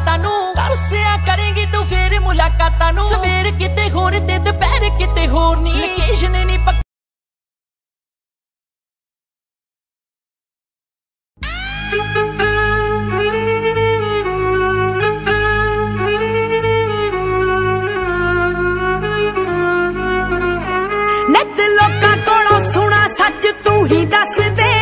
रातां नूं तरसिया करेंगी तू फिर मुलाकातां नूं सवेर किते होर ते दुपहर किते होर नी लोकेशन नहीं नत लोकां कोलों सुना सच तू ही दस दे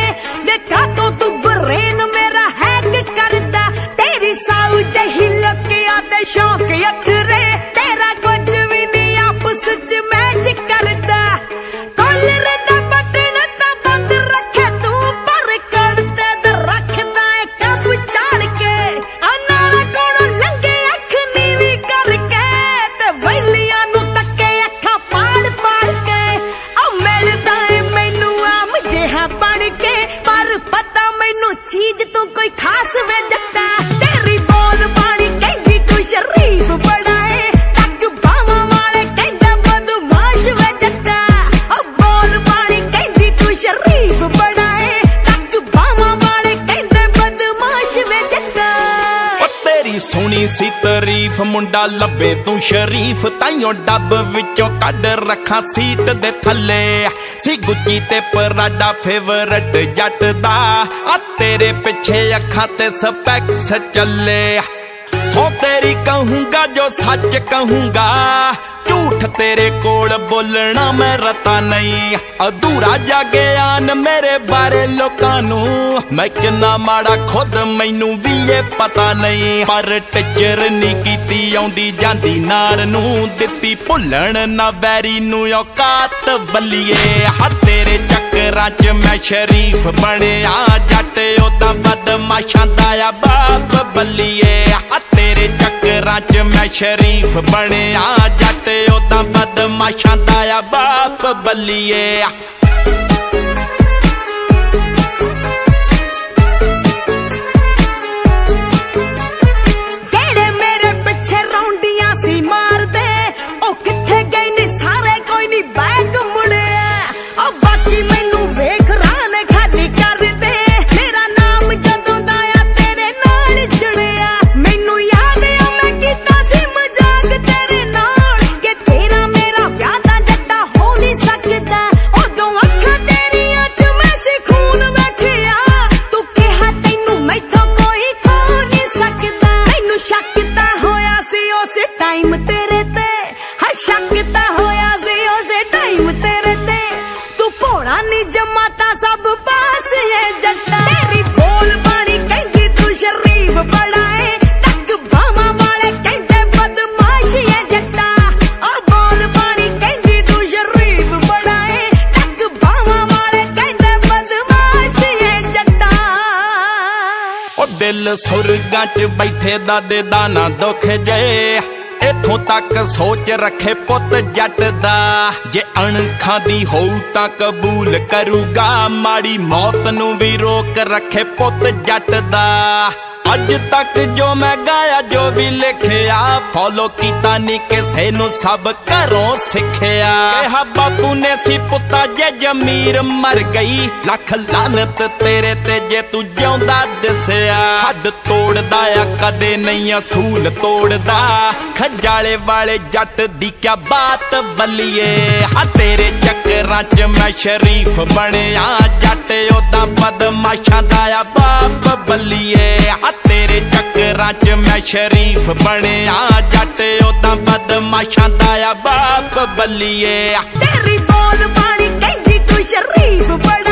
देखा तो तू ब्रेन मेरा हैक करदा तेरी साउ जही लुकिया ते शौक अखरे तेरा कुछ भी नहीं आपस च मैच करदा कॉलर दा बटन ता बंद रखे तू पर करते ते रखदा है कप चाड़ के अनारा कोलों लंगे अख नीवी करके ते वैलियां नू तके अखा पाड़ पाड़ के पता मैनू चीज तू कोई खास वे जट्टा तेरी बोल बाणी कहंदी तू शरीफ बड़ा है तक बावां वाले कहंदा बदमाश वे जट्टा ओ बोल बाणी कहंदी तू शरीफ बड़ा है तक बावां वाले कहंदे बदमाश वे जट्टा ओ तेरी सोहनी सी तारीफ मुंडा लब्बे तू शरीफ ताइयों डब विचों कड रखा सीट दे थले सी गुच्ची ते पराडा फेवरेट जट दा आ तेरे पिछे अखां ते स्पैक्स चले सो तेरी कहूंगा जो सच कहूंगा झूठ तेरे कोल बोलना मैं रता नहीं अधूरा जागे आन मेरे बारे लोकां नू मैं किन्ना माड़ा खुद मैनू भी ये पता नहीं पर टिचर नी कीती आउंदी जांदी नार नू दित्ती भुल्लण ना बैरी नू औकात बल्लिए हा तेरे चक्करां च मैं शरीफ बणिया जट ओदा बदमाशां दा आ बाप बल्लिए हा तेरे चक्करां च मैं शरीफ बणिया जट ओदा बदमाशां दा आ बाप बल्लिए जेड़े मेरे पिछे रौंडियां सी मार दे ओ किथे गए नी सारे कोई नी बैग मुड़े ओ बाकी मैनू वेख राने खाली कर दे मेरा नाम जदों दा आ तेरे नाल जुड़िया मैनू याद आ मैं कीता सी मजाक तेरे नाल कि तेरा मेरा प्यार दा जट्टा हो नहीं सकदा उदों अखां तेरियां च मैं सी खून वेखिया तू कहा तैनू मैथों कोई खो नहीं सकदा मैनू शक ता होया सी उस टाइम तेरे ते हा शक ता होया सी उस टाइम तेरे ते तू भोला नी जमाता सब पास है जट्टा तेरी बोल बाणी कहंदी तू शरीफ बड़ा है तक बावां वाले कहंदे बदमाश है जट्टा ओ बोल बाणी कहंदी तू शरीफ बड़ा है तक बावां वाले कहंदे बदमाश है जट्टा ओ दिल सुरगां च बैठे दादे दा ना दुख जे इथों तक सोच रखे पुत जट दा जे अणखां दी होऊ तां कबूल करूगा माड़ी मौत नू भी रोक रखे पुत जट दा अज तक जो मैं गाया जो भी लिखिया फॉलो कीता नी किसे नू सब घरों सिखिया कहा बापू ने सी पुता जे जमीर मर गई लख लानत तेरे ते जे तू जिउंदा दिसिया हद तोड़दा आ कदे नहीं असूल तोड़दा खजाले वाले जट दी क्या बात बल्लिए हा तेरे चक्करां च मैं शरीफ बणिया जट ओदा बदमाशां दा आ बाप बल्लिए तेरे चक्करां च मैं शरीफ बणिया जट ओदा बदमाशां दा आ बाप बल्लिए तेरी बोल बाणी कहंदी तू शरीफ बड़ा